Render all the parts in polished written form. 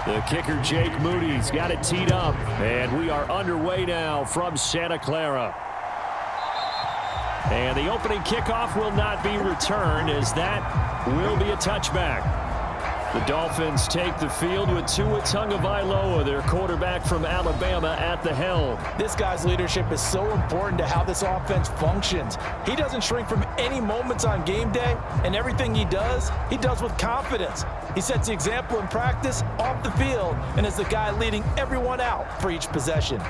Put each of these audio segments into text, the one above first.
The kicker, Jake Moody's got it teed up, and we are underway now from Santa Clara. And the opening kickoff will not be returned, as that will be a touchback. The Dolphins take the field with Tua Tagovailoa, their quarterback from Alabama, at the helm. This guy's leadership is so important to how this offense functions. He doesn't shrink from any moments on game day, and everything he does with confidence. He sets the example in practice, off the field, and is the guy leading everyone out for each possession.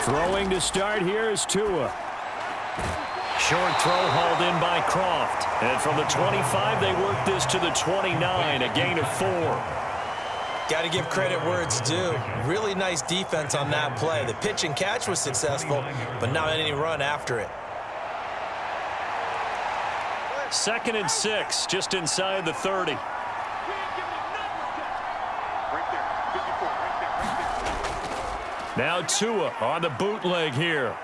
Throwing to start here is Tua. Short throw hauled in by Croft. And from the 25, they work this to the 29, a gain of 4. Got to give credit where it's due. Really nice defense on that play. The pitch and catch was successful, but not any run after it. 2nd and 6, just inside the 30. Now Tua on the bootleg here.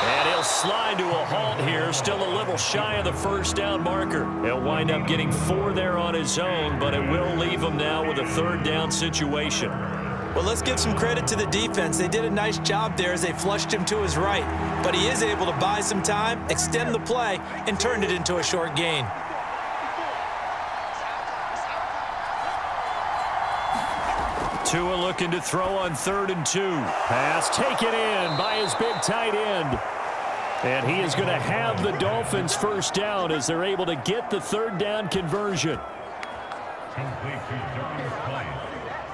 And he'll slide to a halt here, still a little shy of the first down marker. He'll wind up getting 4 there on his own, but it will leave him now with a 3rd down situation. Well, let's give some credit to the defense. They did a nice job there as they flushed him to his right. But he is able to buy some time, extend the play, and turned it into a short gain. Tua looking to throw on 3rd and 2. Pass taken in by his big tight end. And he is going to have the Dolphins first down as they're able to get the 3rd down conversion.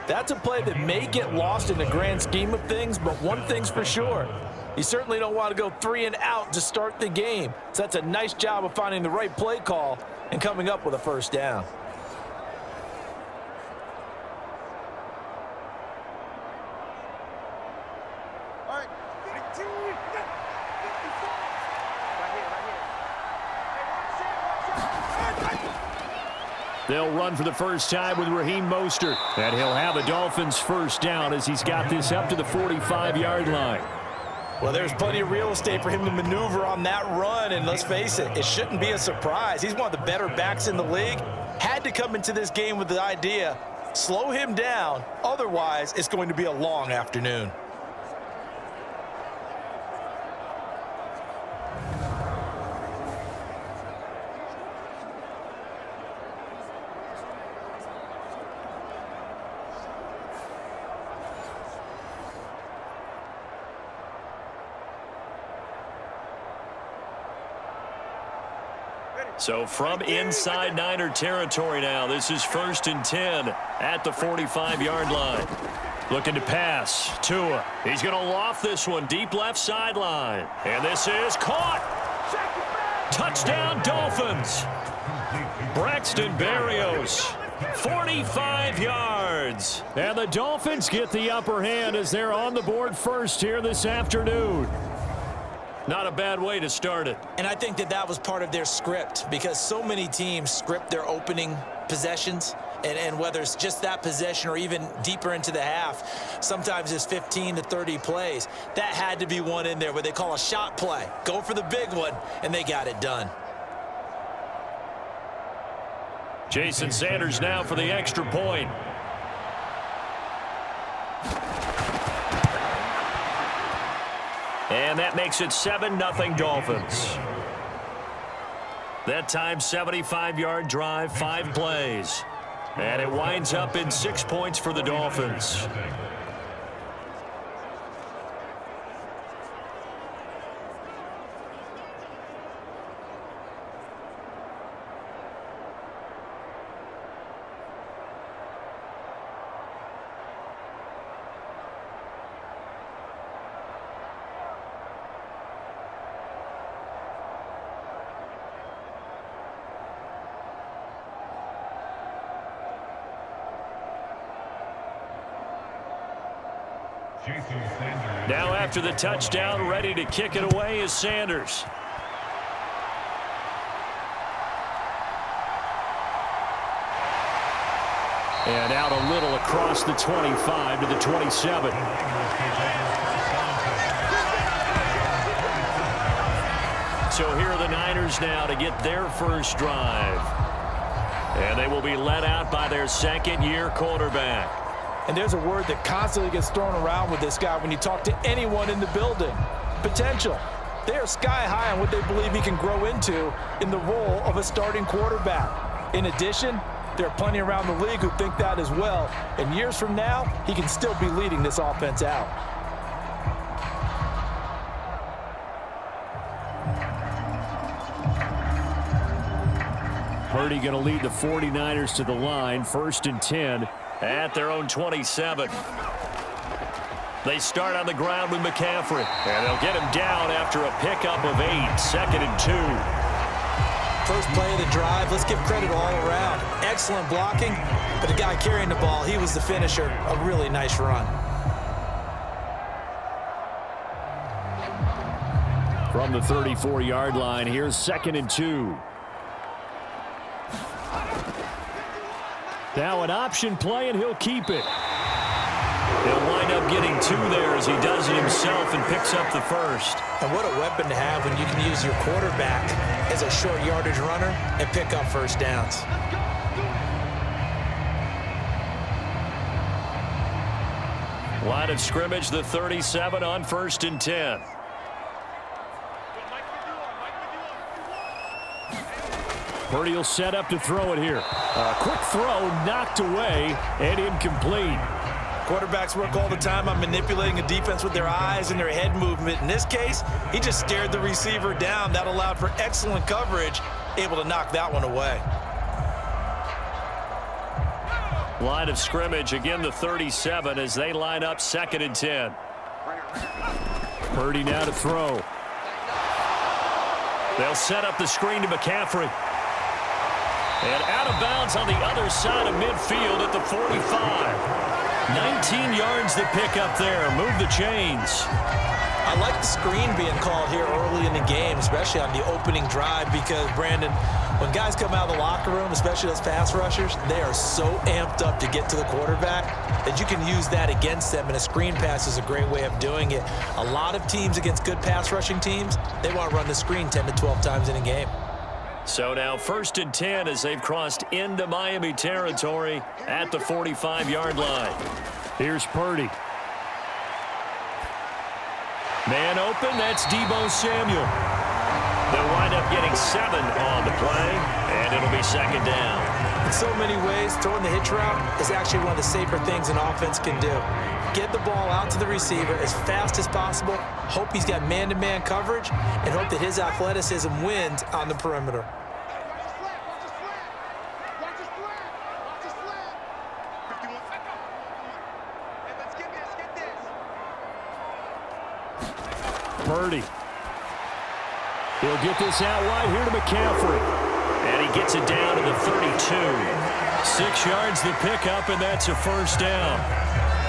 That's a play that may get lost in the grand scheme of things, but one thing's for sure. You certainly don't want to go 3 and out to start the game. So that's a nice job of finding the right play call and coming up with a first down. They'll run for the first time with Raheem Mostert. And he'll have a Dolphins first down as he's got this up to the 45-yard line. Well, there's plenty of real estate for him to maneuver on that run. And let's face it, it shouldn't be a surprise. He's one of the better backs in the league. Had to come into this game with the idea, slow him down. Otherwise, it's going to be a long afternoon. So from inside Niner territory now, this is 1st and 10 at the 45-yard line. Looking to pass. Tua. He's going to loft this one deep left sideline. And this is caught. Touchdown Dolphins. Braxton Berrios. 45 yards. And the Dolphins get the upper hand as they're on the board first here this afternoon. Not a bad way to start it. And I think that was part of their script, because so many teams script their opening possessions. And whether it's just that possession or even deeper into the half, sometimes it's 15 to 30 plays. That had to be one in there where they call a shot play. Go for the big one, and they got it done. Jason Sanders now for the extra point. And that makes it 7-0 Dolphins. That time, 75-yard drive, 5 plays. And it winds up in 6 points for the Dolphins. Now after the touchdown, ready to kick it away is Sanders. And out a little across the 25 to the 27. So here are the Niners now to get their first drive. And they will be led out by their second-year quarterback. And there's a word that constantly gets thrown around with this guy when you talk to anyone in the building. Potential. They are sky high on what they believe he can grow into in the role of a starting quarterback. In addition, there are plenty around the league who think that as well. And years from now, he can still be leading this offense out. Purdy going to lead the 49ers to the line, 1st and 10 at their own 27. They start on the ground with McCaffrey, and they'll get him down after a pickup of 8, 2nd and 2. First play of the drive, let's give credit all around. Excellent blocking, but the guy carrying the ball, he was the finisher. A really nice run. From the 34-yard line, here's 2nd and 2. Now an option play, and he'll keep it. He'll wind up getting 2 there as he does it himself and picks up the first. And what a weapon to have when you can use your quarterback as a short yardage runner and pick up first downs. Line of scrimmage, the 37 on 1st and 10. Purdy will set up to throw it here. A quick throw knocked away and incomplete. Quarterbacks work all the time on manipulating a defense with their eyes and their head movement. In this case, he just stared the receiver down. That allowed for excellent coverage, able to knock that one away. Line of scrimmage, again the 37 as they line up 2nd and 10. Purdy now to throw. They'll set up the screen to McCaffrey. And out of bounds on the other side of midfield at the 45. 19 yards to pick up there. Move the chains. I like the screen being called here early in the game, especially on the opening drive, because, Brandon, when guys come out of the locker room, especially those pass rushers, they are so amped up to get to the quarterback that you can use that against them, and a screen pass is a great way of doing it. A lot of teams against good pass rushing teams, they want to run the screen 10 to 12 times in a game. So now 1st and 10 as they've crossed into Miami territory at the 45-yard line. Here's Purdy. Man open, that's Deebo Samuel. They'll wind up getting 7 on the play, and it'll be 2nd down. In so many ways, throwing the hitch route is actually one of the safer things an offense can do. Get the ball out to the receiver as fast as possible, hope he's got man-to-man coverage, and hope that his athleticism wins on the perimeter. Purdy. He'll get this out wide here to McCaffrey. And he gets it down to the 32. 6 yards to pick up, and that's a first down.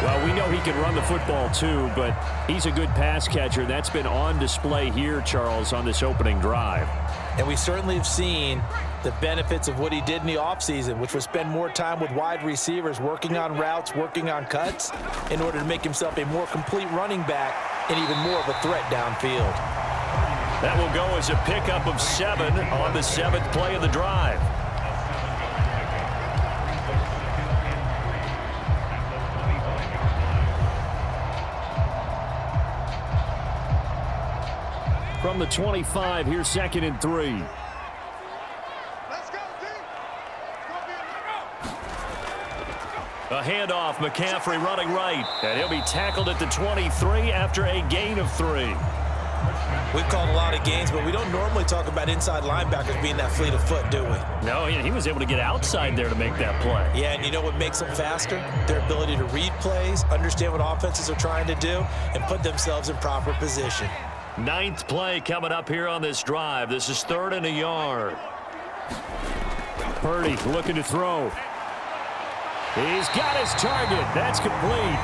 Well, we know he can run the football too, but he's a good pass catcher. That's been on display here, Charles, on this opening drive. And we certainly have seen the benefits of what he did in the offseason, which was spend more time with wide receivers, working on routes, working on cuts, in order to make himself a more complete running back and even more of a threat downfield. That will go as a pickup of 7 on the 7th play of the drive. From the 25, here's 2nd and 3. A handoff, McCaffrey running right, and he'll be tackled at the 23 after a gain of 3. We've called a lot of games, but we don't normally talk about inside linebackers being that fleet of foot, do we? No, he was able to get outside there to make that play. Yeah, and you know what makes them faster? Their ability to read plays, understand what offenses are trying to do, and put themselves in proper position. 9th play coming up here on this drive. This is 3rd and a yard. Purdy looking to throw. He's got his target. That's complete.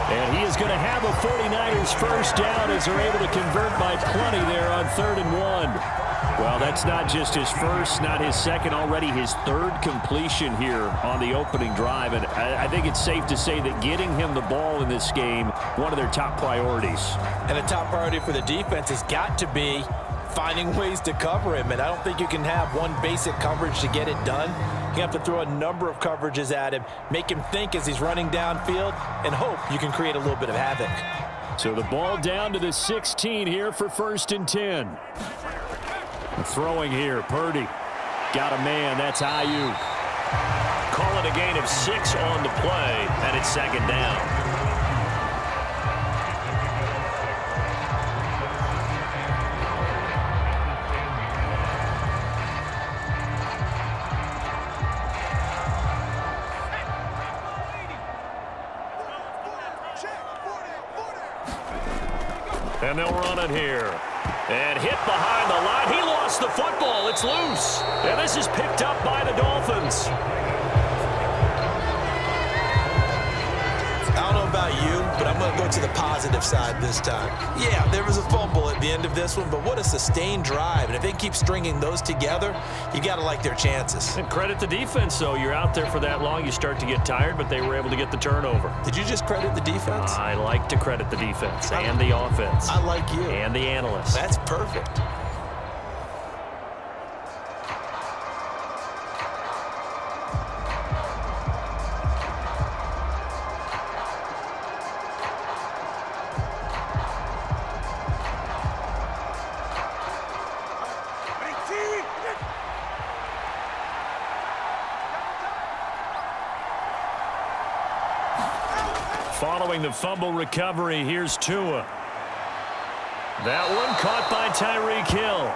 And he is going to have a 49ers first down as they're able to convert by plenty there on 3rd and 1. Well, that's not just his first, not his second, already his third completion here on the opening drive. And I think it's safe to say that getting him the ball in this game, one of their top priorities. And a top priority for the defense has got to be finding ways to cover him. And I don't think you can have one basic coverage to get it done. You have to throw a number of coverages at him, make him think as he's running downfield, and hope you can create a little bit of havoc. So the ball down to the 16 here for 1st and 10. Throwing here, Purdy. Got a man, that's Ayuk. Call it a gain of 6 on the play, and it's 2nd down. And they'll run it here. And hit behind the line. He lost the football. It's loose. And this is picked up by the Dolphins. I don't know about you, but I'm going to go to the positive side this time. Yeah, there was a fumble at the end of this one, but what a sustained drive. And if they keep stringing those together, you got to like their chances. And credit the defense, though. You're out there for that long, you start to get tired, but they were able to get the turnover. Did you just credit the defense? I like to credit the defense and the offense. I like you. And the analysts. That's perfect. Following the fumble recovery, here's Tua. That one caught by Tyreek Hill.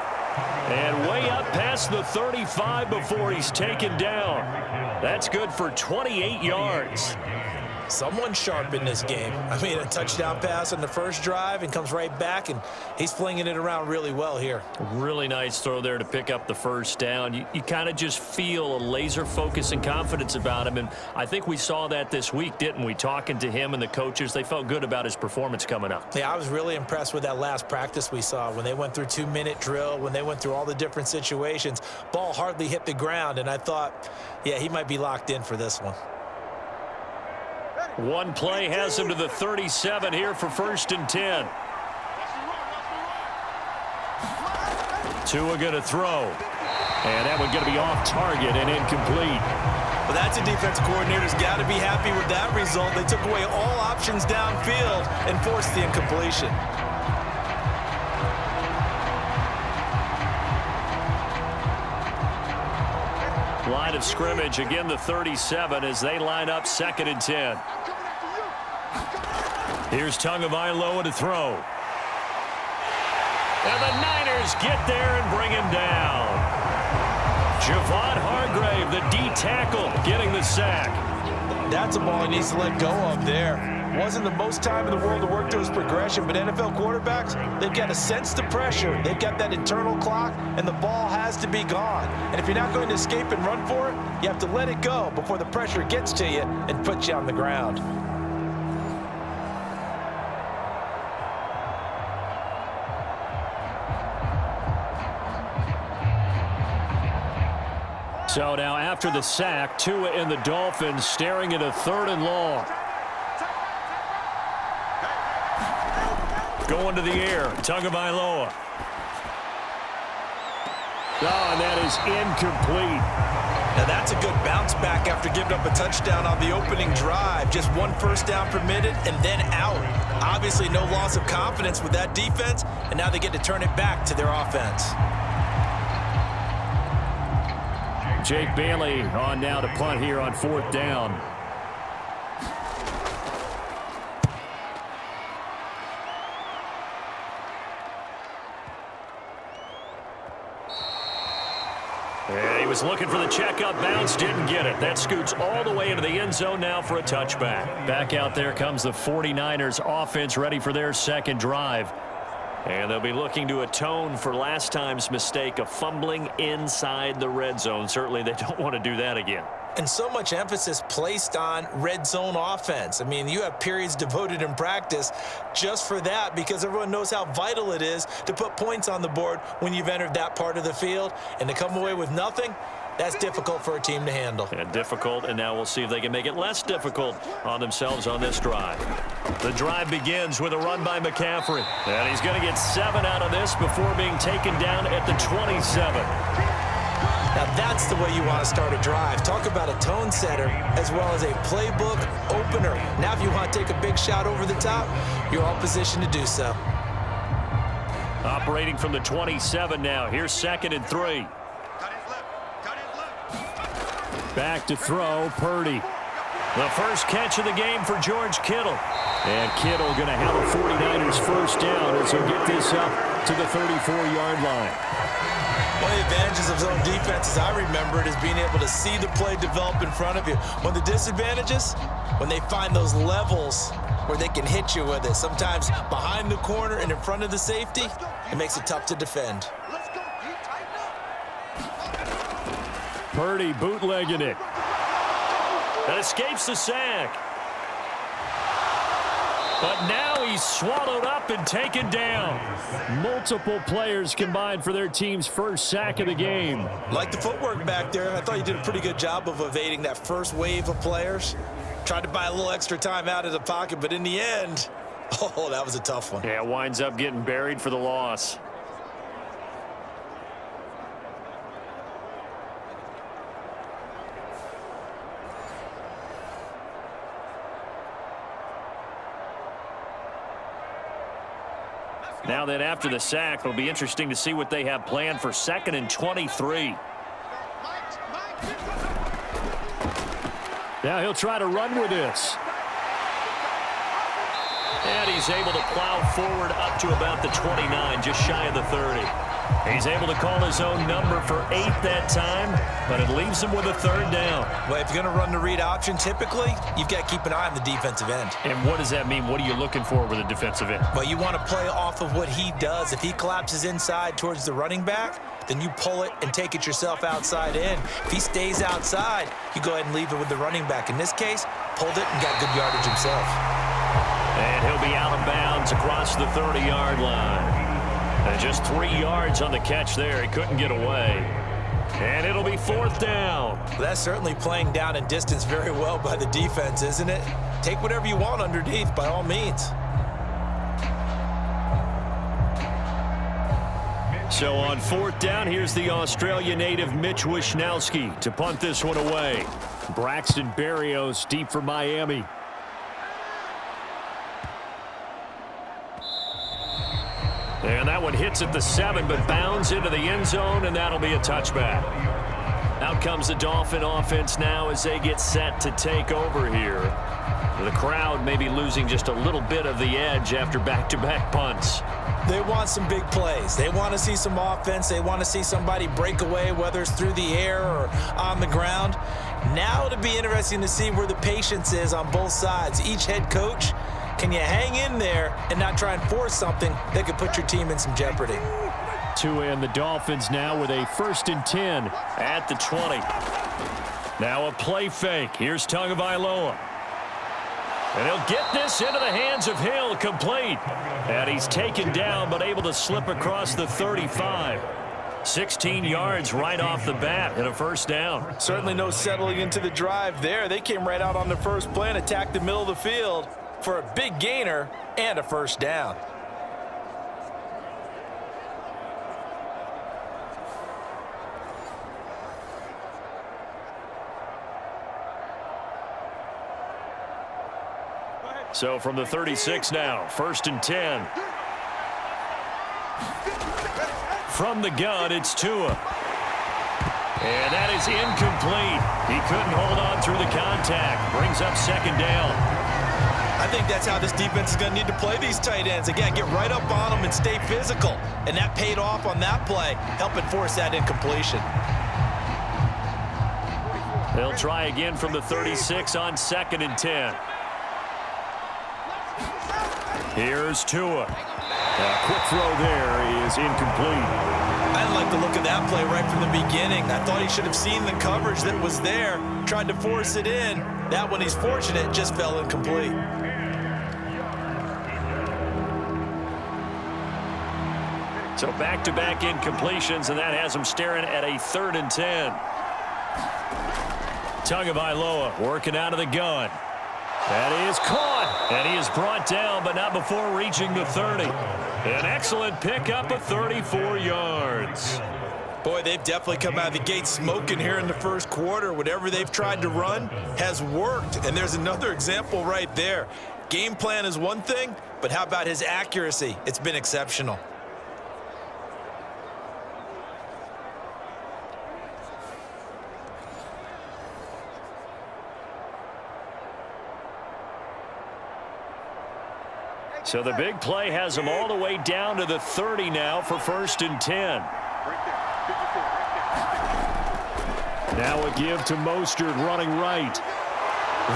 And way up past the 35 before he's taken down. That's good for 28 yards. Someone sharp in this game. I mean, a touchdown pass on the first drive and comes right back, and he's flinging it around really well here. Really nice throw there to pick up the first down. You kind of just feel a laser focus and confidence about him, and I think we saw that this week, didn't we? Talking to him and the coaches, they felt good about his performance coming up. Yeah, I was really impressed with that last practice we saw when they went through 2-minute drill, when they went through all the different situations. Ball hardly hit the ground, and I thought, yeah, he might be locked in for this one. One play has him to the 37 here for 1st and 10. Tua going to throw. And that one going to be off target and incomplete. Well, that's a defensive coordinator's got to be happy with that result. They took away all options downfield and forced the incompletion. Line of scrimmage, again the 37 as they line up 2nd and 10. Here's Tagovailoa to throw. And the Niners get there and bring him down. Javon Hargrave, the D tackle, getting the sack. That's a ball he needs to let go of there. Wasn't the most time in the world to work through his progression, but NFL quarterbacks, they've got to sense the pressure. They've got that internal clock, and the ball has to be gone. And if you're not going to escape and run for it, you have to let it go before the pressure gets to you and puts you on the ground. So now after the sack, Tua and the Dolphins staring at a 3rd and long. Going to the air, Tagovailoa. Oh, and that is incomplete. Now that's a good bounce back after giving up a touchdown on the opening drive. Just 1 first down permitted and then out. Obviously no loss of confidence with that defense, and now they get to turn it back to their offense. Jake Bailey on now to punt here on 4th down. And he was looking for the checkup bounce, didn't get it. That scoots all the way into the end zone now for a touchback. Back out there comes the 49ers offense ready for their 2nd drive. And they'll be looking to atone for last time's mistake of fumbling inside the red zone. Certainly they don't want to do that again. and so much emphasis placed on red zone offense. I mean, you have periods devoted in practice just for that because everyone knows how vital it is to put points on the board when you've entered that part of the field. And to come away with nothing, that's difficult for a team to handle. And difficult, and now we'll see if they can make it less difficult on themselves on this drive. The drive begins with a run by McCaffrey. And he's going to get 7 out of this before being taken down at the 27. Now that's the way you want to start a drive. Talk about a tone setter as well as a playbook opener. Now if you want to take a big shot over the top, you're all positioned to do so. Operating from the 27 now. Here's 2nd and 3. Back to throw, Purdy. The first catch of the game for George Kittle. And Kittle going to have a 49ers first down as he'll get this up to the 34-yard line. One of the advantages of zone defense, as I remember it, is being able to see the play develop in front of you. One of the disadvantages, when they find those levels where they can hit you with it, sometimes behind the corner and in front of the safety, it makes it tough to defend. Purdy bootlegging it. That escapes the sack. But now he's swallowed up and taken down. Multiple players combined for their team's first sack of the game. Like the footwork back there, I thought you did a pretty good job of evading that first wave of players. Tried to buy a little extra time out of the pocket, but in the end, oh, that was a tough one. Yeah, winds up getting buried for the loss. Now then, after the sack, it'll be interesting to see what they have planned for 2nd and 23. Now he'll try to run with this. And he's able to plow forward up to about the 29, just shy of the 30. He's able to call his own number for 8 that time, but it leaves him with a 3rd down. Well, if you're going to run the read option, typically, you've got to keep an eye on the defensive end. And what does that mean? What are you looking for with a defensive end? Well, you want to play off of what he does. If he collapses inside towards the running back, then you pull it and take it yourself outside in. If he stays outside, you go ahead and leave it with the running back. In this case, pulled it and got good yardage himself. And he'll be out of bounds across the 30-yard line. And just 3 yards on the catch there. He couldn't get away. And it'll be 4th down. Well, that's certainly playing down in distance very well by the defense, isn't it? Take whatever you want underneath, by all means. So on 4th down, here's the Australia native Mitch Wishnowsky to punt this one away. Braxton Berrios deep for Miami. And that one hits at the 7, but bounds into the end zone, and that'll be a touchback. Out comes the Dolphin offense now as they get set to take over here. The crowd may be losing just a little bit of the edge after back-to-back punts. They want some big plays. They want to see some offense. They want to see somebody break away, whether it's through the air or on the ground. Now it'll be interesting to see where the patience is on both sides. Each head coach, can you hang in there and not try and force something that could put your team in some jeopardy? And the Dolphins now with a 1st and 10 at the 20. Now a play fake. Here's Tagovailoa. And he'll get this into the hands of Hill, complete. And he's taken down, but able to slip across the 35. 16 yards right off the bat and a 1st down. Certainly no settling into the drive there. They came right out on the first play and attacked the middle of the field for a big gainer and a 1st down. So from the 36 now, 1st and 10. From the gun, it's Tua. And that is incomplete. He couldn't hold on through the contact. Brings up 2nd down. I think that's how this defense is going to need to play these tight ends. Again, get right up on them and stay physical. And that paid off on that play, helping force that incompletion. They'll try again from the 36 on 2nd and 10. Here's Tua. A quick throw there is incomplete. I didn't like the look of that play right from the beginning. I thought he should have seen the coverage that was there, tried to force it in. That one, he's fortunate, just fell incomplete. So back-to-back incompletions, and that has him staring at a 3rd and 10. Tagovailoa working out of the gun. That is caught, and he is brought down, but not before reaching the 30. An excellent pickup of 34 yards. Boy, they've definitely come out of the gate smoking here in the first quarter. Whatever they've tried to run has worked, and there's another example right there. Game plan is one thing, but how about his accuracy? It's been exceptional. So the big play has him all the way down to the 30 now for 1st and 10. Now a give to Mostert running right.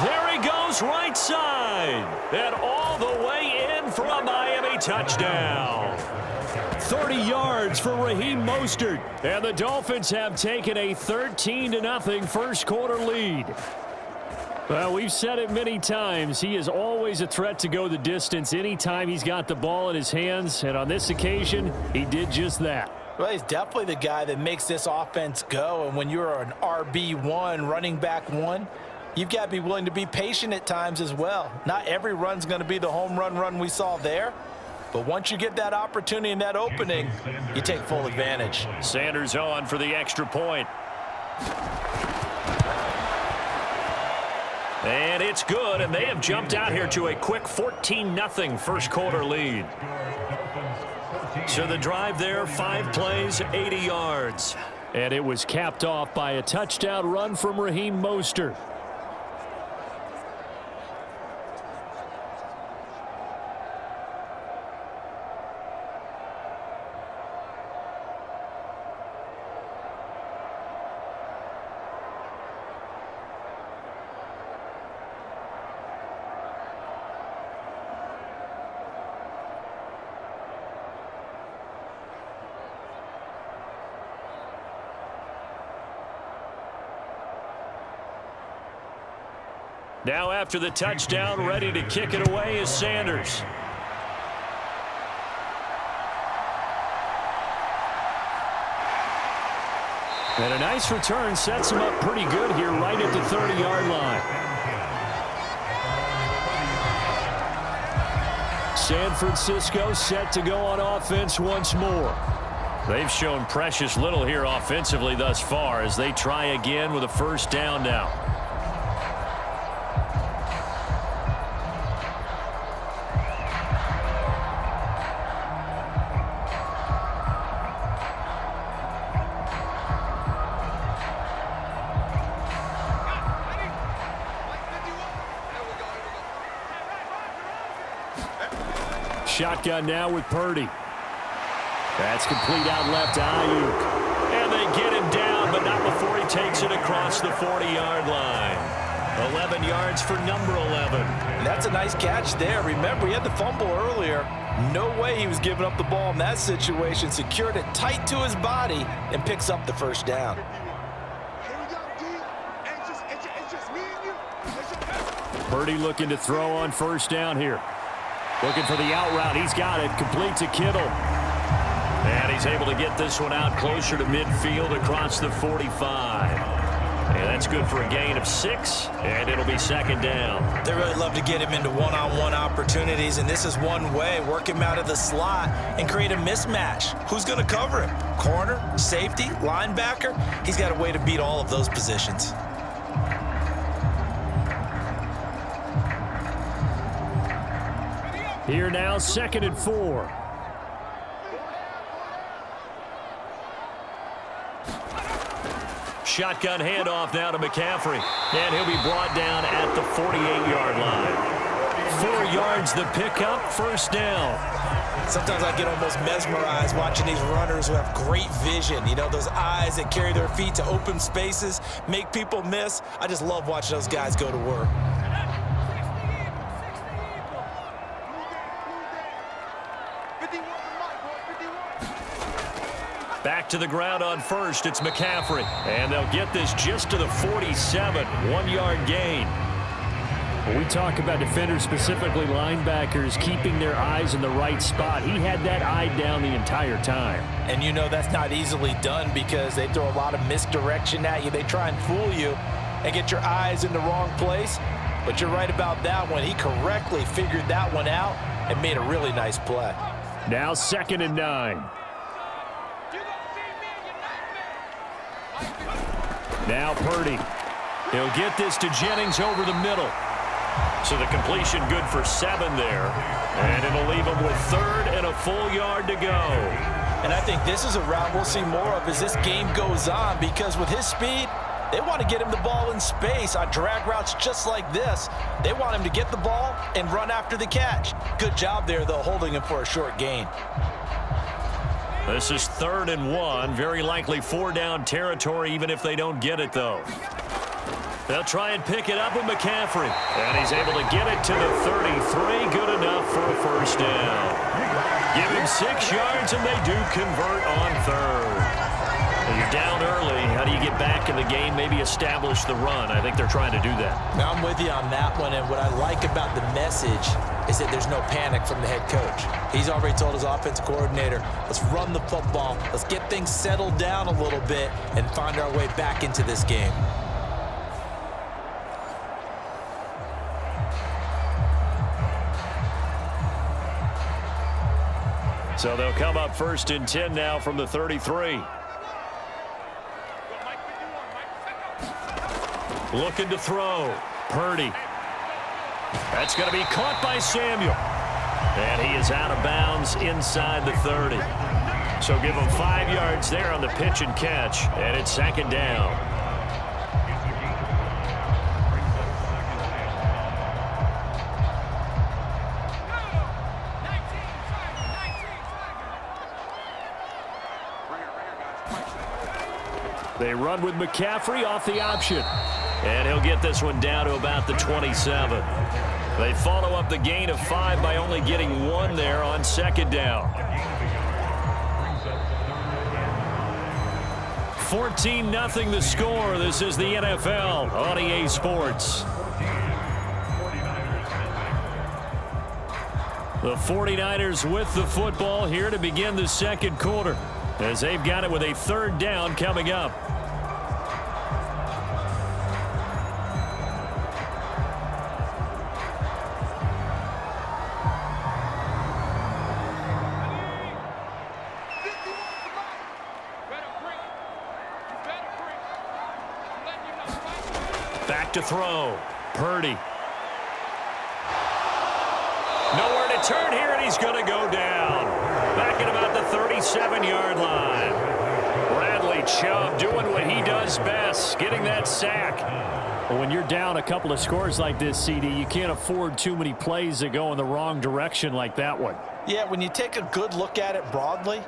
There he goes right side. And all the way in for a Miami touchdown. 30 yards for Raheem Mostert. And the Dolphins have taken a 13-0 first quarter lead. Well, we've said it many times. He is always a threat to go the distance anytime he's got the ball in his hands. And on this occasion, he did just that. Well, he's definitely the guy that makes this offense go. And when you're an RB1, running back one, you've got to be willing to be patient at times as well. Not every run's going to be the home run we saw there. But once you get that opportunity and that opening, you take full advantage. Sanders on for the extra point. And it's good, and they have jumped out here to a quick 14-0 first quarter lead. So the drive there, 5 plays, 80 yards. And it was capped off by a touchdown run from Raheem Mostert. Now after the touchdown, ready to kick it away is Sanders. And a nice return sets him up pretty good here right at the 30-yard line. San Francisco set to go on offense once more. They've shown precious little here offensively thus far as they try again with a first down now. Shotgun now with Purdy. That's complete out left to Ayuk. And they get him down, but not before he takes it across the 40-yard line. 11 yards for number 11. And that's a nice catch there. Remember, he had the fumble earlier. No way he was giving up the ball in that situation. Secured it tight to his body and picks up the first down. Purdy looking to throw on first down here. Looking for the out route. He's got it. Complete to Kittle. And he's able to get this one out closer to midfield across the 45. And that's good for a gain of 6, and it'll be second down. They really love to get him into one-on-one opportunities, and this is one way. Work him out of the slot and create a mismatch. Who's going to cover him? Corner, safety, linebacker? He's got a way to beat all of those positions. Here now, 2nd and 4. Shotgun handoff now to McCaffrey. And he'll be brought down at the 48-yard line. 4 yards the pickup, first down. Sometimes I get almost mesmerized watching these runners who have great vision. You know, those eyes that carry their feet to open spaces, make people miss. I just love watching those guys go to work. Back to the ground on first. It's McCaffrey. And they'll get this just to the 47. 1-yard gain. When we talk about defenders, specifically linebackers, keeping their eyes in the right spot, he had that eye down the entire time. And you know that's not easily done because they throw a lot of misdirection at you. They try and fool you and get your eyes in the wrong place. But you're right about that one. He correctly figured that one out and made a really nice play. Now 2nd and 9. Now Purdy. He'll get this to Jennings over the middle. So the completion good for 7 there. And it'll leave him with 3rd and a full yard to go. And I think this is a route we'll see more of as this game goes on because with his speed, they want to get him the ball in space on drag routes just like this. They want him to get the ball and run after the catch. Good job there, though, holding him for a short gain. This is 3rd and 1. Very likely 4-down territory even if they don't get it, though. They'll try and pick it up with McCaffrey. And he's able to get it to the 33. Good enough for a 1st down. Give him 6 yards, and they do convert on 3rd. When you're down early, how do you get back in the game, maybe establish the run? I think they're trying to do that. Now, I'm with you on that one, and what I like about the message is that there's no panic from the head coach. He's already told his offensive coordinator, let's run the football, let's get things settled down a little bit and find our way back into this game. So they'll come up 1st and 10 now from the 33. Looking to throw. Purdy. That's going to be caught by Samuel. And he is out of bounds inside the 30. So give him 5 yards there on the pitch and catch. And it's 2nd down. They run with McCaffrey off the option. And he'll get this one down to about the 27. They follow up the gain of 5 by only getting 1 there on 2nd down. 14-0 the score. This is the NFL on EA Sports. The 49ers with the football here to begin the 2nd quarter, as they've got it with a 3rd down coming up. Back to throw. Purdy. Nowhere to turn here, and he's going to go down. Back at about the 37-yard line. Bradley Chubb doing what he does best, getting that sack. Well, when you're down a couple of scores like this, CD, you can't afford too many plays that go in the wrong direction like that one. Yeah, when you take a good look at it broadly,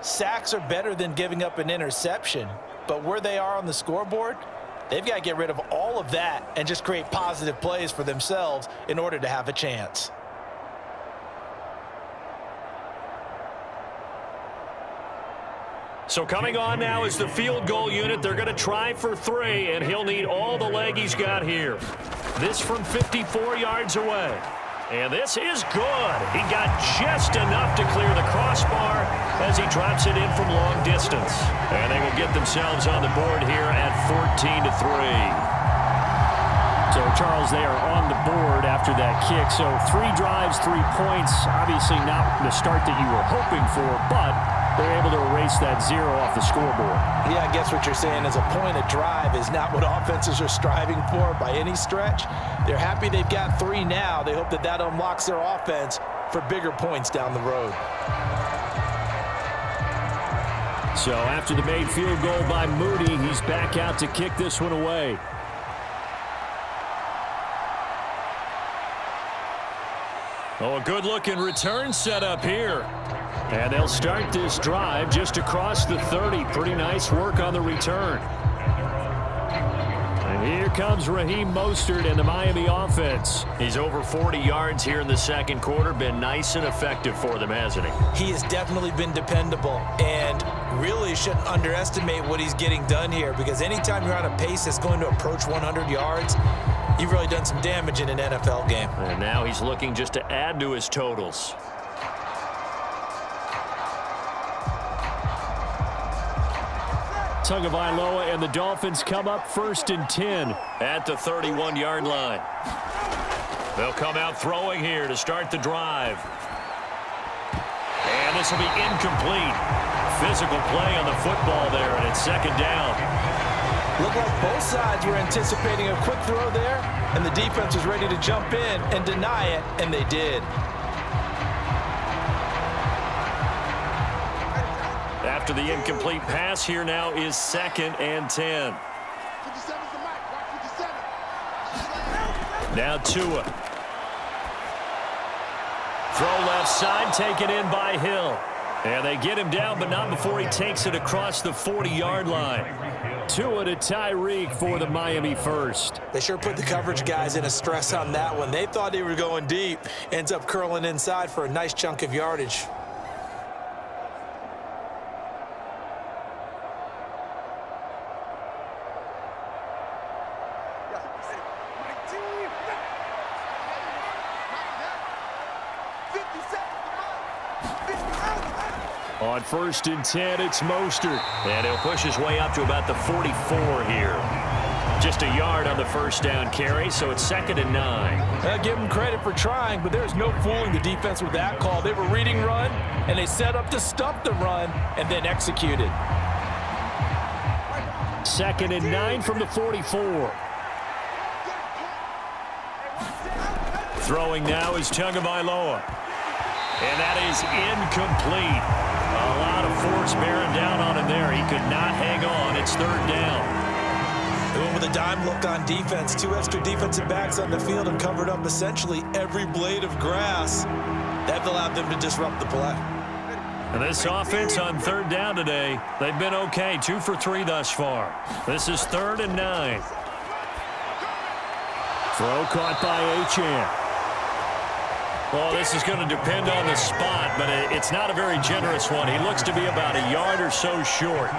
sacks are better than giving up an interception. But where they are on the scoreboard, they've got to get rid of all of that and just create positive plays for themselves in order to have a chance. So coming on now is the field goal unit. They're going to try for 3, and he'll need all the leg he's got here. This from 54 yards away. And this is good. He got just enough to clear the crossbar as he drops it in from long distance. And they will get themselves on the board here at 14-3. So, Charles, they are on the board after that kick. So 3 drives, 3 points. Obviously not the start that you were hoping for, but they're able to erase that 0 off the scoreboard. Yeah, I guess what you're saying is a point of drive is not what offenses are striving for by any stretch. They're happy they've got 3 now. They hope that that unlocks their offense for bigger points down the road. So after the made field goal by Moody, he's back out to kick this one away. Oh, a good-looking return set up here. And they'll start this drive just across the 30. Pretty nice work on the return. And Here comes Raheem Mostert and the Miami offense. He's over 40 yards here in the second quarter. Been nice and effective for them, hasn't he? He has definitely been dependable, and really shouldn't underestimate what he's getting done here, because anytime you're on a pace that's going to approach 100 yards, you've really done some damage in an NFL game. And now he's looking just to add to his totals. Tagovailoa and the Dolphins come up 1st and 10. At the 31-yard line. They'll come out throwing here to start the drive. And this will be incomplete. Physical play on the football there, and it's second down. Looked like both sides were anticipating a quick throw there, and the defense was ready to jump in and deny it, and they did. After the incomplete pass, here now is 2nd and 10. Now Tua. Throw left side, taken in by Hill. And they get him down, but not before he takes it across the 40-yard line. Tua to Tyreek for the Miami first. They sure put the coverage guys in a stress on that one. They thought they were going deep. Ends up curling inside for a nice chunk of yardage. On 1st and 10, it's Mostert. And he'll push his way up to about the 44 here. Just a yard on the first down carry, so it's 2nd and 9. I'll give them credit for trying, but there's no fooling the defense with that call. They were reading run, and they set up to stop the run and then executed. 2nd and 9 from the 44. Throwing now is Tagovailoa. And that is incomplete. A lot of force bearing down on him there. He could not hang on. It's 3rd down. They went with a dime look on defense. 2 extra defensive backs on the field and covered up essentially every blade of grass. That allowed them to disrupt the play. And this offense on 3rd down today, they've been okay. 2 for 3 thus far. This is 3rd and 9. Throw caught by Achane. Well, this is going to depend on the spot, but it's not a very generous one. He looks to be about a yard or so short.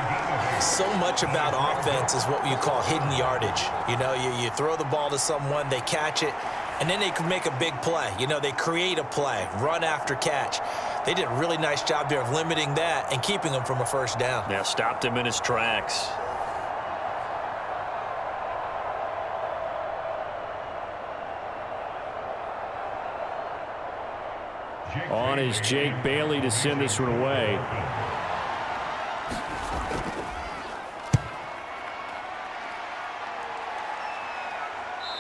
So much about offense is what you call hidden yardage. You know, you throw the ball to someone, they catch it, and then they can make a big play. You know, they create a play, run after catch. They did a really nice job there of limiting that and keeping him from a first down. Yeah, stopped him in his tracks. On is Jake Bailey to send this one away.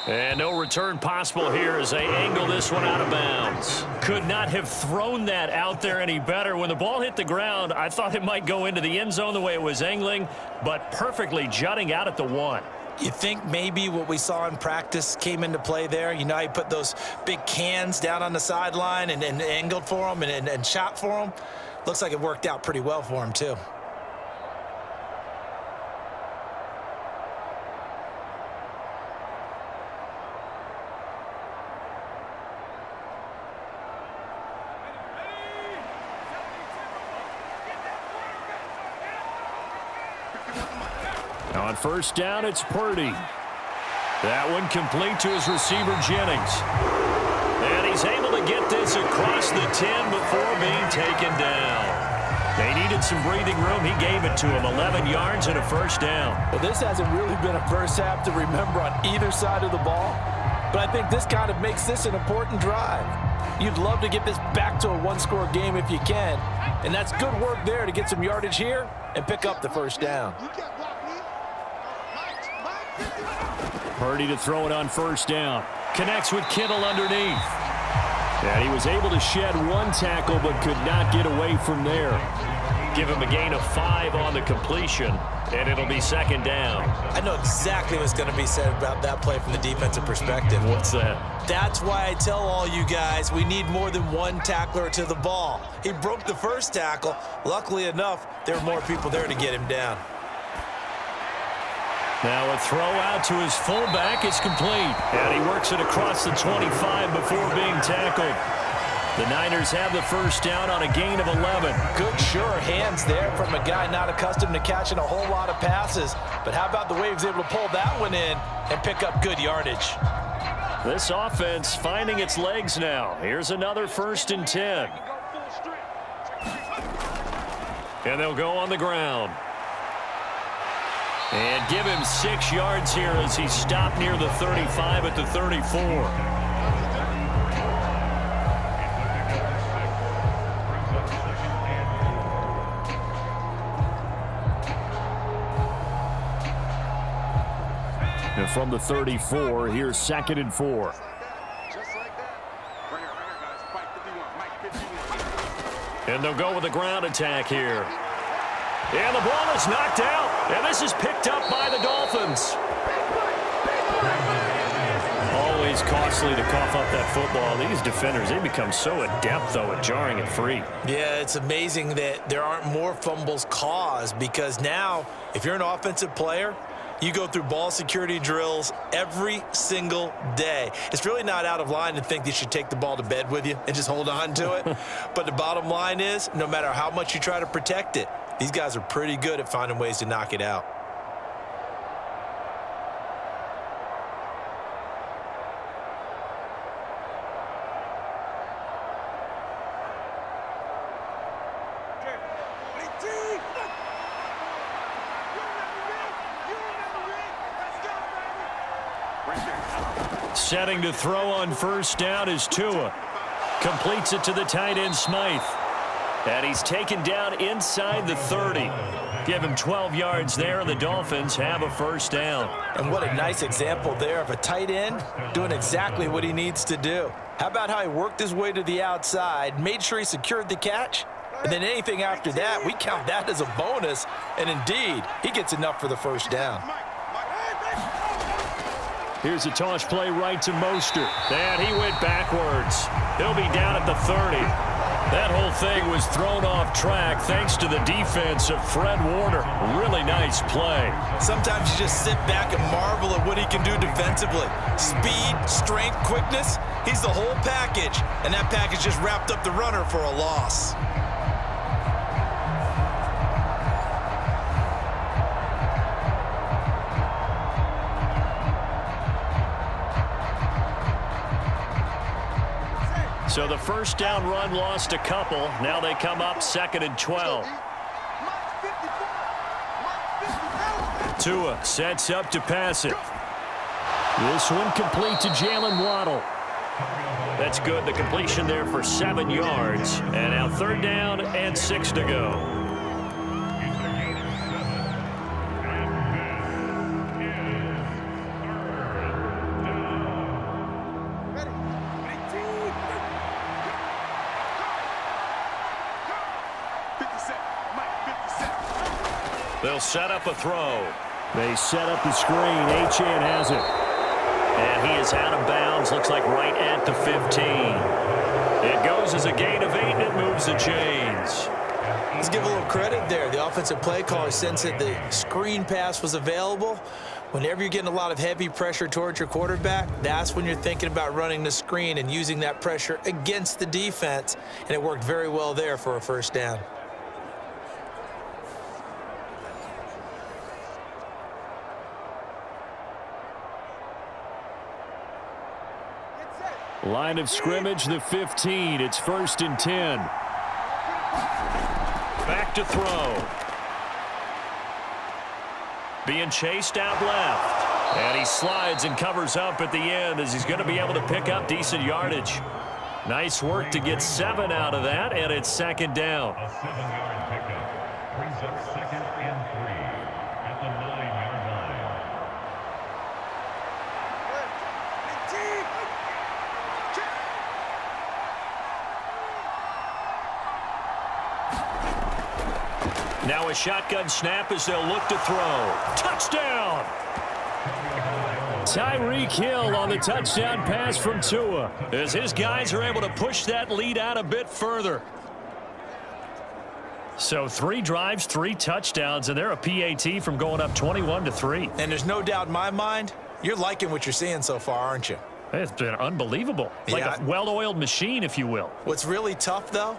And no return possible here as they angle this one out of bounds. Could not have thrown that out there any better. When the ball hit the ground, I thought it might go into the end zone the way it was angling, but perfectly jutting out at the 1. You think maybe what we saw in practice came into play there? You know, he put those big cans down on the sideline and angled for him and shot for him. Looks like it worked out pretty well for him, too. On 1st down, it's Purdy. That one complete to his receiver, Jennings. And he's able to get this across the 10 before being taken down. They needed some breathing room. He gave it to him. 11 yards and a first down. Well, this hasn't really been a first half to remember on either side of the ball, but I think this kind of makes this an important drive. You'd love to get this back to a one-score game if you can, and that's good work there to get some yardage here and pick up the first down. Purdy to throw it on 1st down. Connects with Kittle underneath. And he was able to shed 1 tackle but could not get away from there. Give him a gain of 5 on the completion, and it'll be 2nd down. I know exactly what's going to be said about that play from the defensive perspective. What's that? That's why I tell all you guys we need more than 1 tackler to the ball. He broke the first tackle. Luckily enough, there were more people there to get him down. Now a throw out to his fullback is complete. And he works it across the 25 before being tackled. The Niners have the first down on a gain of 11. Good, sure hands there from a guy not accustomed to catching a whole lot of passes. But how about the way he was able to pull that one in and pick up good yardage? This offense finding its legs now. Here's another 1st and 10. And they'll go on the ground. And give him 6 yards here as he stopped near the 35 at the 34. And from the 34, here's 2nd and 4. And they'll go with a ground attack here. And the ball is knocked out. And this is picked up by the Dolphins. Always costly to cough up that football. These defenders, they become so adept, though, at jarring it free. Yeah, it's amazing that there aren't more fumbles caused, because now, if you're an offensive player, you go through ball security drills every single day. It's really not out of line to think you should take the ball to bed with you and just hold on to it. But the bottom line is, no matter how much you try to protect it, these guys are pretty good at finding ways to knock it out. Setting to throw on 1st down is Tua. Completes it to the tight end, Smythe. And he's taken down inside the 30. Give him 12 yards there, and the Dolphins have a 1st down. And what a nice example there of a tight end doing exactly what he needs to do. How about how he worked his way to the outside, made sure he secured the catch, and then anything after that, we count that as a bonus. And indeed, he gets enough for the 1st down. Here's a toss play right to Mostert. And he went backwards. He'll be down at the 30. That whole thing was thrown off track thanks to the defense of Fred Warner. Really nice play. Sometimes you just sit back and marvel at what he can do defensively. Speed, strength, quickness, he's the whole package. And that package just wrapped up the runner for a loss. So the 1st down run lost a couple. Now they come up 2nd and 12. Tua sets up to pass it. This one complete to Jalen Waddle. That's good. The completion there for 7 yards. And now 3rd down and 6 to go. They'll set up a throw. They set up the screen. Achane has it. And he is out of bounds. Looks like right at the 15. It goes as a gain of 8, and it moves the chains. Let's give a little credit there. The offensive play caller sensed that the screen pass was available. Whenever you're getting a lot of heavy pressure towards your quarterback, that's when you're thinking about running the screen and using that pressure against the defense. And it worked very well there for a 1st down. Line of scrimmage, the 15. It's 1st and 10. Back to throw. Being chased out left. And he slides and covers up at the end as he's going to be able to pick up decent yardage. Nice work to get 7 out of that, and it's 2nd down. A 7-yard pickup brings up 2nd and 3 at the 9-yard line. Now a shotgun snap as they'll look to throw. Touchdown! Tyreek Hill on the touchdown pass from Tua. As his guys are able to push that lead out a bit further. So 3 drives, 3 touchdowns, and they're a PAT from going up 21-3. And there's no doubt in my mind, you're liking what you're seeing so far, aren't you? It's been unbelievable. Like a well-oiled machine, if you will. What's really tough, though,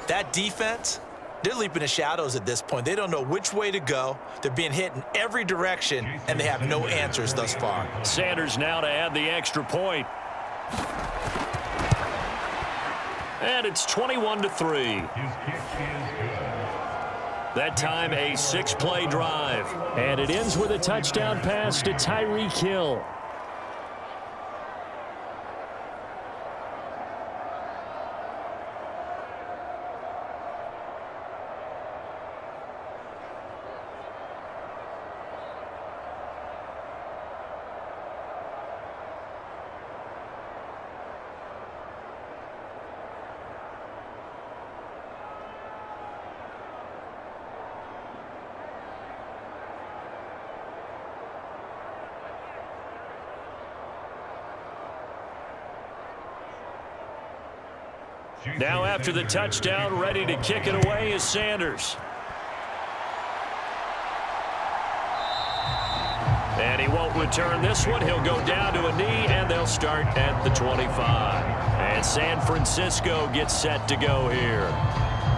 that defense, they're leaping the shadows at this point. They don't know which way to go. They're being hit in every direction, and they have no answers thus far. Sanders now to add the extra point. And it's 21-3. That time a 6-play drive. And it ends with a touchdown pass to Tyreek Hill. Now after the touchdown, ready to kick it away is Sanders. And he won't return this one. He'll go down to a knee, and they'll start at the 25. And San Francisco gets set to go here.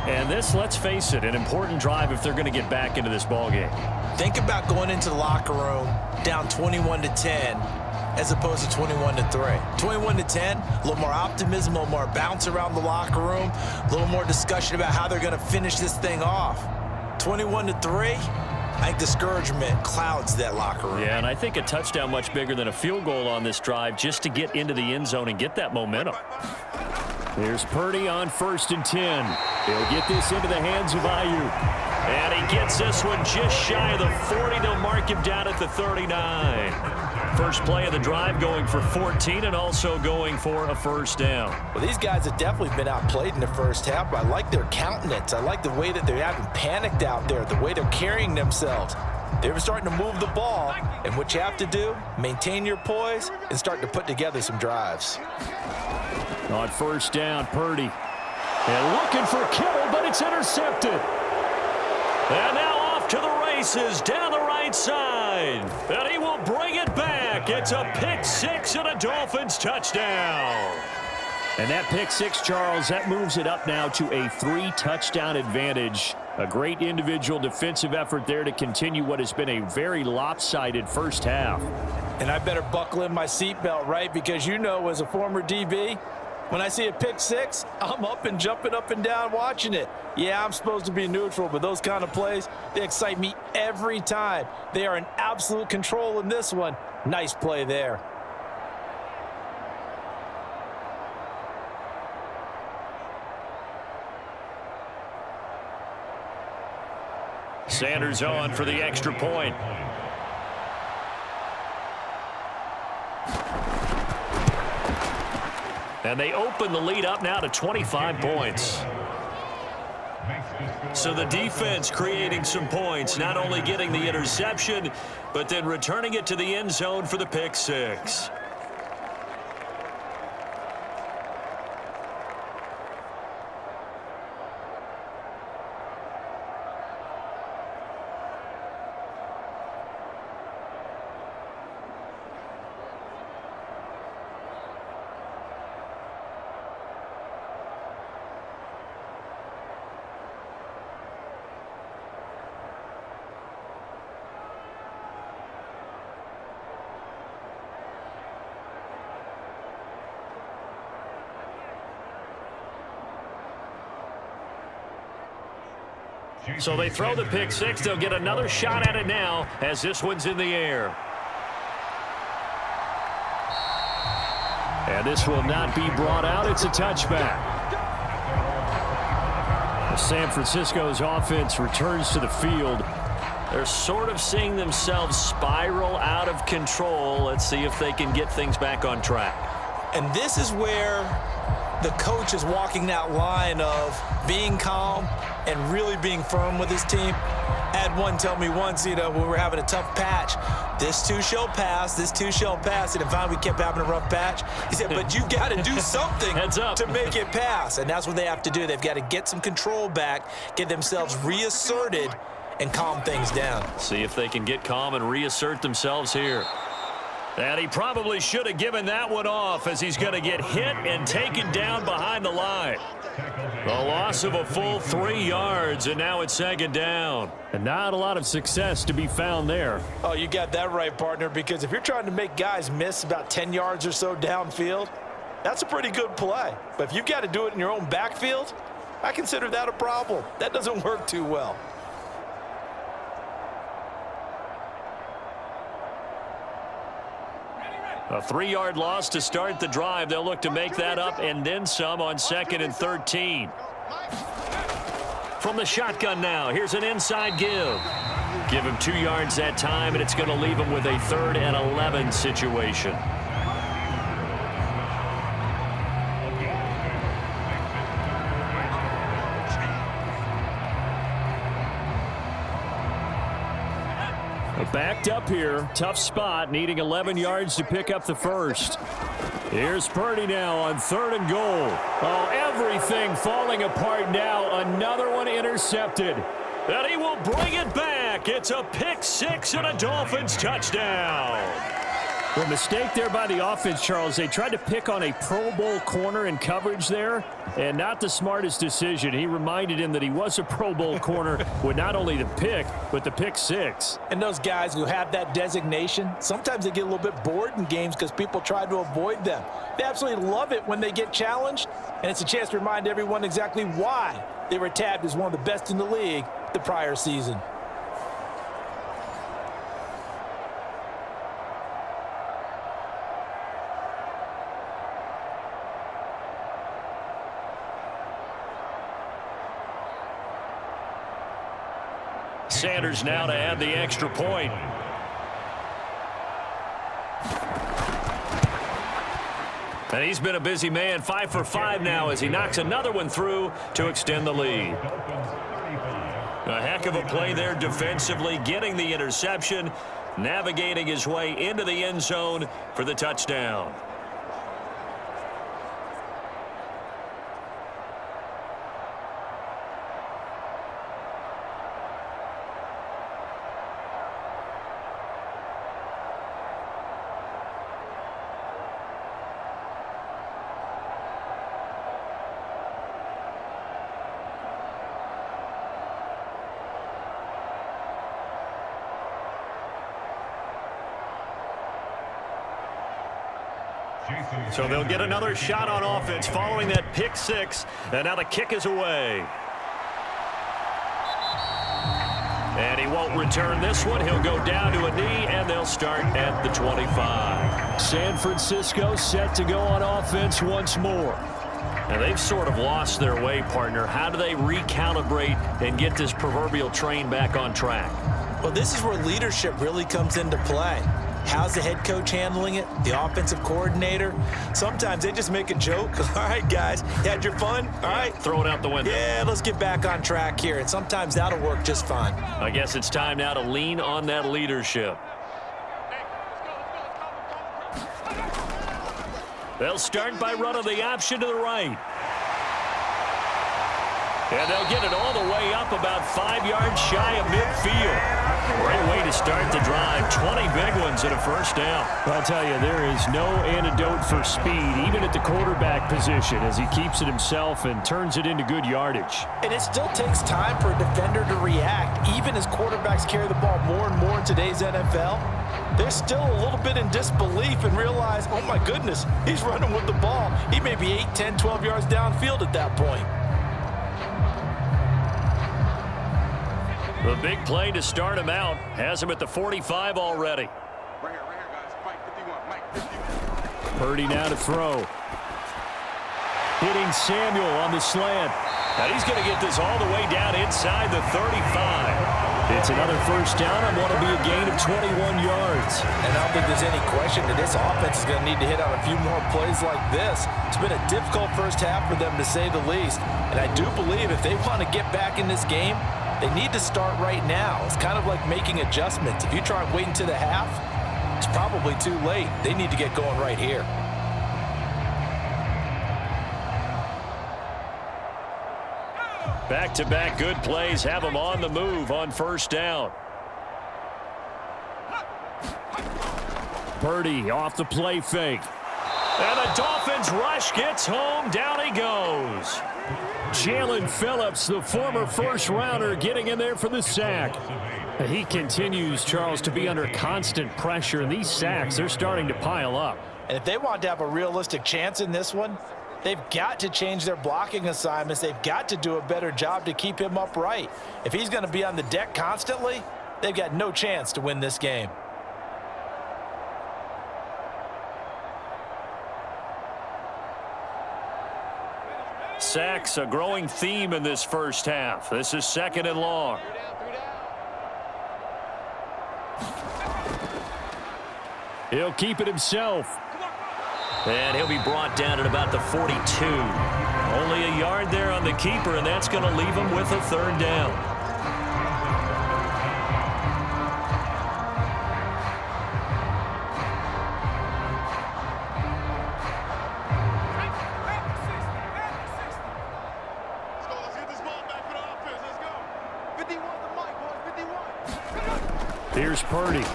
And this, let's face it, an important drive if they're going to get back into this ballgame. Think about going into the locker room down 21-10 as opposed to 21-3. 21-10, a little more optimism, a little more bounce around the locker room, a little more discussion about how they're going to finish this thing off. 21-3, I think discouragement clouds that locker room. Yeah, and I think a touchdown much bigger than a field goal on this drive just to get into the end zone and get that momentum. Here's Purdy on 1st and 10. He'll get this into the hands of Ayuk. And he gets this one just shy of the 40. They'll mark him down at the 39. First play of the drive going for 14 and also going for a first down. Well, these guys have definitely been outplayed in the first half, but I like their countenance. I like the way that they haven't panicked out there, the way they're carrying themselves. They're starting to move the ball, and what you have to do, maintain your poise and start to put together some drives. On 1st down, Purdy. And looking for Kittle, but it's intercepted. And now off to the races down the right side. And he will bring it back. It's a pick 6 and a Dolphins touchdown. And that pick 6, Charles, that moves it up now to a 3-touchdown advantage. A great individual defensive effort there to continue what has been a very lopsided first half. And I better buckle in my seatbelt, right? Because you know, as a former DB, when I see a pick 6, I'm up and jumping up and down watching it. Yeah, I'm supposed to be neutral, but those kind of plays, they excite me every time. They are in absolute control in this one. Nice play there. Sanders on for the extra point. And they open the lead up now to 25 points. So the defense creating some points, not only getting the interception, but then returning it to the end zone for the pick 6. So they throw the pick 6. They'll get another shot at it now as this one's in the air. And this will not be brought out. It's a touchback. San Francisco's offense returns to the field. They're sort of seeing themselves spiral out of control. Let's see if they can get things back on track. And this is where the coach is walking that line of being calm and really being firm with his team. I had one tell me once, when we were having a tough patch, this too shall pass, this too shall pass. And finally we kept having a rough patch. He said, but you got to do something to make it pass. And that's what they have to do. They've got to get some control back, get themselves reasserted, and calm things down. See if they can get calm and reassert themselves here. And he probably should have given that one off, as he's going to get hit and taken down behind the line. The loss of a full 3 yards, and now it's second down. And not a lot of success to be found there. Oh, you got that right, partner, because if you're trying to make guys miss about 10 yards or so downfield, that's a pretty good play. But if you've got to do it in your own backfield, I consider that a problem. That doesn't work too well. A 3-yard loss to start the drive. They'll look to make that up and then some on 2nd and 13. From the shotgun now, here's an inside give. Give him 2 yards that time, and it's going to leave him with a 3rd and 11 situation. Backed up here, tough spot, needing 11 yards to pick up the first. Here's Purdy now on 3rd and goal. Oh, everything falling apart now. Another one intercepted. And he will bring it back. It's a pick 6 and a Dolphins touchdown. The mistake there by the offense, Charles. They tried to pick on a Pro Bowl corner in coverage there, and not the smartest decision. He reminded him that he was a Pro Bowl corner with not only the pick, but the pick 6. And those guys who have that designation, sometimes they get a little bit bored in games because people try to avoid them. They absolutely love it when they get challenged, and it's a chance to remind everyone exactly why they were tabbed as one of the best in the league the prior season. Sanders now to add the extra point. And he's been a busy man, 5 for 5 now as he knocks another one through to extend the lead. A heck of a play there defensively, getting the interception, navigating his way into the end zone for the touchdown. So they'll get another shot on offense following that pick 6, and now the kick is away. And he won't return this one. He'll go down to a knee, and they'll start at the 25. San Francisco set to go on offense once more. And they've sort of lost their way, partner. How do they recalibrate and get this proverbial train back on track? Well, this is where leadership really comes into play. How's the head coach handling it? The offensive coordinator? Sometimes they just make a joke. All right, guys, you had your fun? All right. Throw it out the window. Yeah, let's get back on track here. And sometimes that'll work just fine. I guess it's time now to lean on that leadership. They'll start by running the option to the right. And they'll get it all the way up about 5 yards shy of midfield. Great way to start the drive. 20 big ones and a first down. I'll tell you, there is no antidote for speed, even at the quarterback position, as he keeps it himself and turns it into good yardage. And it still takes time for a defender to react, even as quarterbacks carry the ball more and more in today's NFL. They're still a little bit in disbelief and realize, oh my goodness, he's running with the ball. He may be 8, 10, 12 yards downfield at that point. The big play to start him out has him at the 45 already. Right here, guys. Mike 51. Mike 51. Purdy now to throw. Hitting Samuel on the slant. And he's going to get this all the way down inside the 35. It's another first down and want to be a gain of 21 yards. And I don't think there's any question that this offense is going to need to hit on a few more plays like this. It's been a difficult first half for them, to say the least. And I do believe if they want to get back in this game, they need to start right now. It's kind of like making adjustments. If you try and wait until the half, it's probably too late. They need to get going right here. Back-to-back good plays have them on the move on first down. Purdy off the play fake. And the Dolphins rush gets home. Down he goes. Jalen Phillips, the former first-rounder, getting in there for the sack. He continues, Charles, to be under constant pressure, and these sacks, they're starting to pile up. And if they want to have a realistic chance in this one, they've got to change their blocking assignments. They've got to do a better job to keep him upright. If he's going to be on the deck constantly, they've got no chance to win this game. Sacks, a growing theme in this first half. This is second and long. He'll keep it himself. And he'll be brought down at about the 42. Only a yard there on the keeper, and that's going to leave him with a third down. Here's Purdy.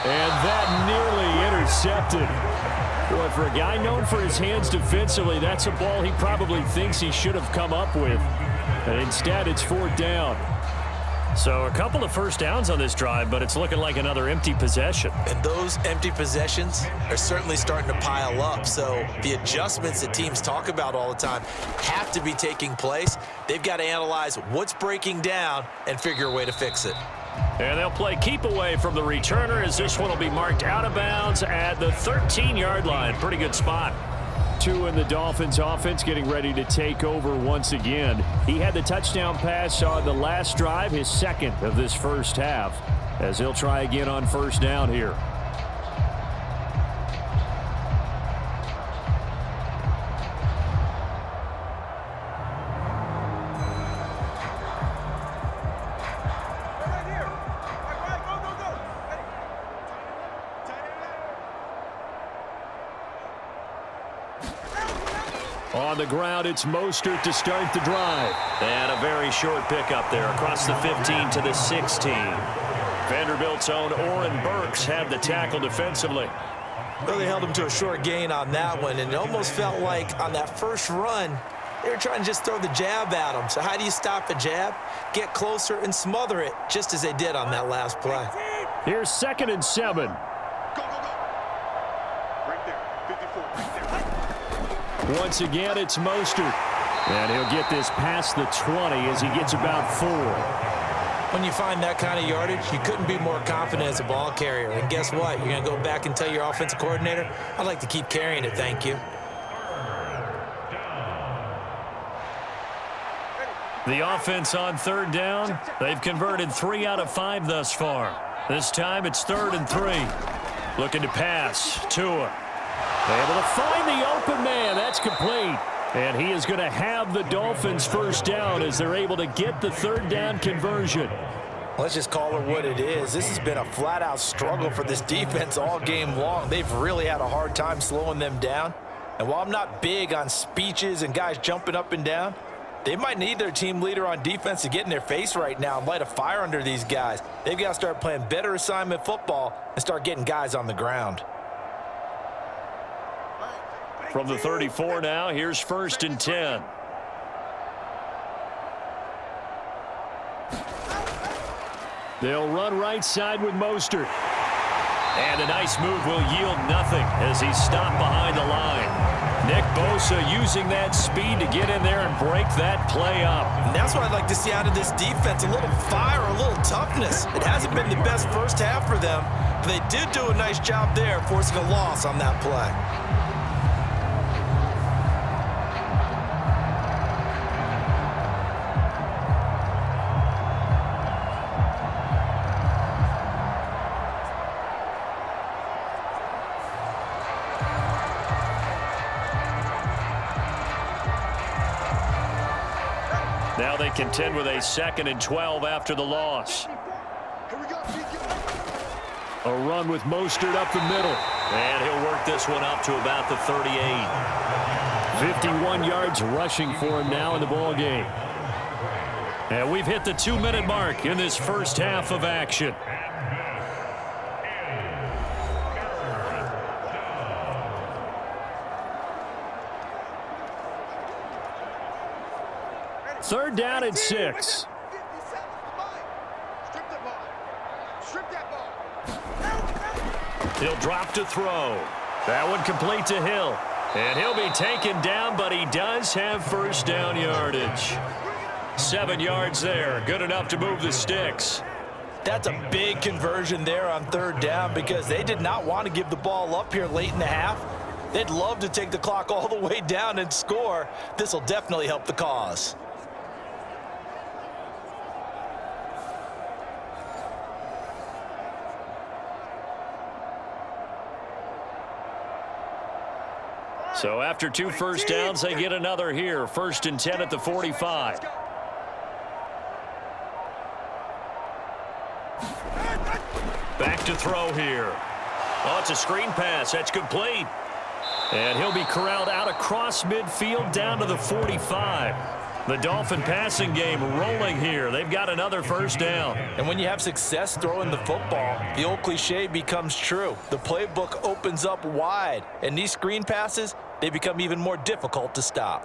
And that nearly intercepted. Boy, for a guy known for his hands defensively, that's a ball he probably thinks he should have come up with. And instead, it's fourth down. So a couple of first downs on this drive, but it's looking like another empty possession. And those empty possessions are certainly starting to pile up. So the adjustments that teams talk about all the time have to be taking place. They've got to analyze what's breaking down and figure a way to fix it. And they'll play keep away from the returner as this one will be marked out of bounds at the 13-yard line. Pretty good spot. Two in the Dolphins offense getting ready to take over once again. He had the touchdown pass on the last drive, his second of this first half, as he'll try again on first down here. On the ground, it's Mostert to start the drive. And a very short pickup there across the 15 to the 16. Vanderbilt's own Oren Burks had the tackle defensively. Well, they held him to a short gain on that one, and it almost felt like on that first run, they were trying to just throw the jab at him. So how do you stop a jab? Get closer and smother it, just as they did on that last play. Here's 2nd and 7. Go, go, go. Right there, 54, right there. Once again, it's Mostert. And he'll get this past the 20 as he gets about 4. When you find that kind of yardage, you couldn't be more confident as a ball carrier. And guess what? You're going to go back and tell your offensive coordinator, I'd like to keep carrying it, thank you. The offense on third down, they've converted 3 out of 5 thus far. This time it's 3rd and 3. Looking to pass. Tua. Able to find the open man. That's complete. And he is going to have the Dolphins first down as they're able to get the 3rd down conversion. Let's just call it what it is. This has been a flat-out struggle for this defense all game long. They've really had a hard time slowing them down. And while I'm not big on speeches and guys jumping up and down, they might need their team leader on defense to get in their face right now and light a fire under these guys. They've got to start playing better assignment football and start getting guys on the ground. From the 34 now, here's 1st and 10. They'll run right side with Mostert. And a nice move will yield nothing as he's stopped behind the line. Nick Bosa using that speed to get in there and break that play up. And that's what I'd like to see out of this defense, a little fire, a little toughness. It hasn't been the best first half for them, but they did do a nice job there forcing a loss on that play. Now they contend with a 2nd and 12 after the loss. Here we go, A run with Mostert up the middle. And he'll work this one up to about the 38. 51 yards rushing for him now in the ball game. And we've hit the 2-minute mark in this first half of action. Third down and 6. Strip that ball. Strip that ball. He'll drop to throw. That one complete to Hill. And he'll be taken down, but he does have first down yardage. 7 yards there. Good enough to move the sticks. That's a big conversion there on third down because they did not want to give the ball up here late in the half. They'd love to take the clock all the way down and score. This will definitely help the cause. So after 2 first downs, they get another here. 1st and 10 at the 45. Back to throw here. Oh, it's a screen pass. That's complete. And he'll be corralled out across midfield down to the 45. The Dolphin passing game rolling here. They've got another first down. And when you have success throwing the football, the old cliche becomes true. The playbook opens up wide, and these screen passes, they become even more difficult to stop.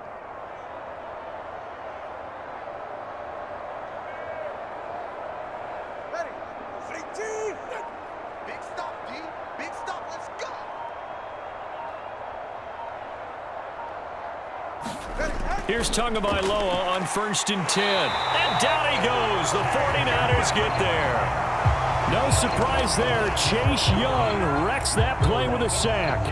Ready. Big stop, D. Big stop. Let's go. Here's Tagovailoa on 1st and 10. And down he goes. The 49ers get there. No surprise there. Chase Young wrecks that play with a sack.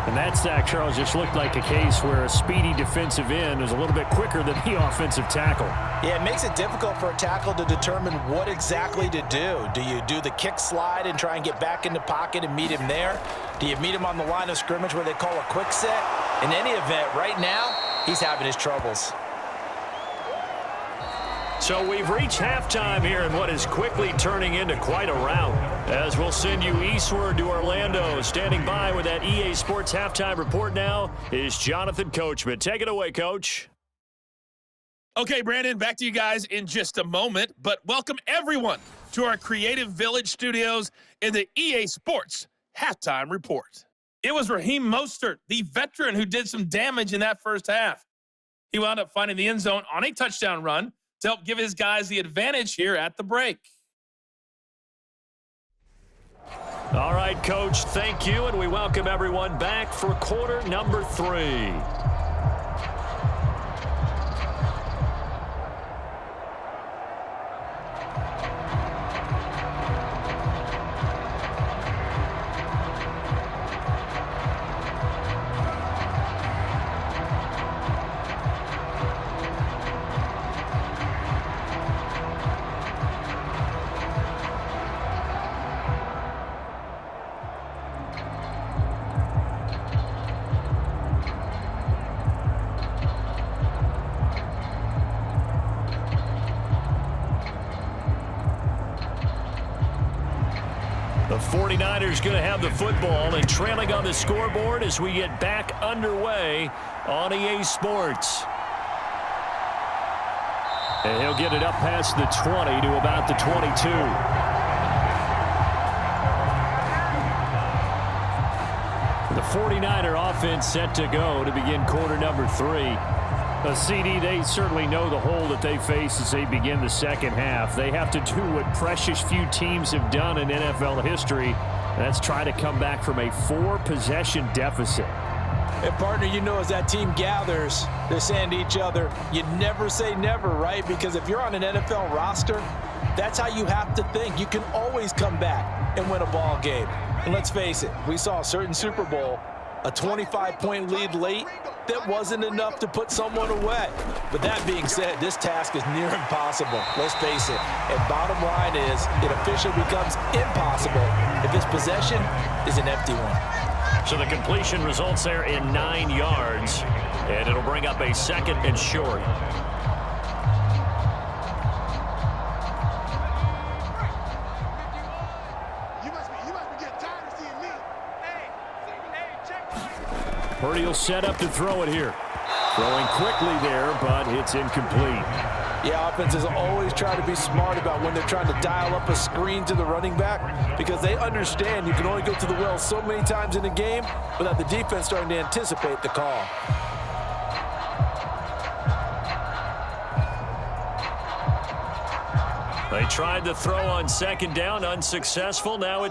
And that sack, Charles, just looked like a case where a speedy defensive end was a little bit quicker than the offensive tackle. Yeah, it makes it difficult for a tackle to determine what exactly to do. Do you do the kick slide and try and get back in the pocket and meet him there? Do you meet him on the line of scrimmage where they call a quick set? In any event, right now, he's having his troubles. So we've reached halftime here in what is quickly turning into quite a rout. As we'll send you eastward to Orlando. Standing by with that EA Sports halftime report now is Jonathan Coachman. Take it away, Coach. Okay, Brandon, back to you guys in just a moment. But welcome everyone to our Creative Village studios in the EA Sports halftime report. It was Raheem Mostert, the veteran who did some damage in that first half. He wound up finding the end zone on a touchdown run to help give his guys the advantage here at the break. All right, Coach, thank you, and we welcome everyone back for quarter number 3. The 49ers going to have the football and trailing on the scoreboard as we get back underway on EA Sports. And he'll get it up past the 20 to about the 22. The 49er offense set to go to begin quarter number 3. A CD, they certainly know the hole that they face as they begin the second half. They have to do what precious few teams have done in NFL history. That's try to come back from a 4-possession deficit. And, partner, you know as that team gathers, they're saying to each other, you never say never, right? Because if you're on an NFL roster, that's how you have to think. You can always come back and win a ball game. And let's face it, we saw a certain Super Bowl, a 25-point lead late, that wasn't enough to put someone away. But that being said, this task is near impossible. Let's face it. And bottom line is, it officially becomes impossible if this possession is an empty one. So the completion results there in 9 yards, and it'll bring up a 2nd and short. Purdy will set up to throw it here. Throwing quickly there, but it's incomplete. Yeah, offenses always try to be smart about when they're trying to dial up a screen to the running back because they understand you can only go to the well so many times in a game without the defense starting to anticipate the call. They tried to throw on second down, unsuccessful. Now it's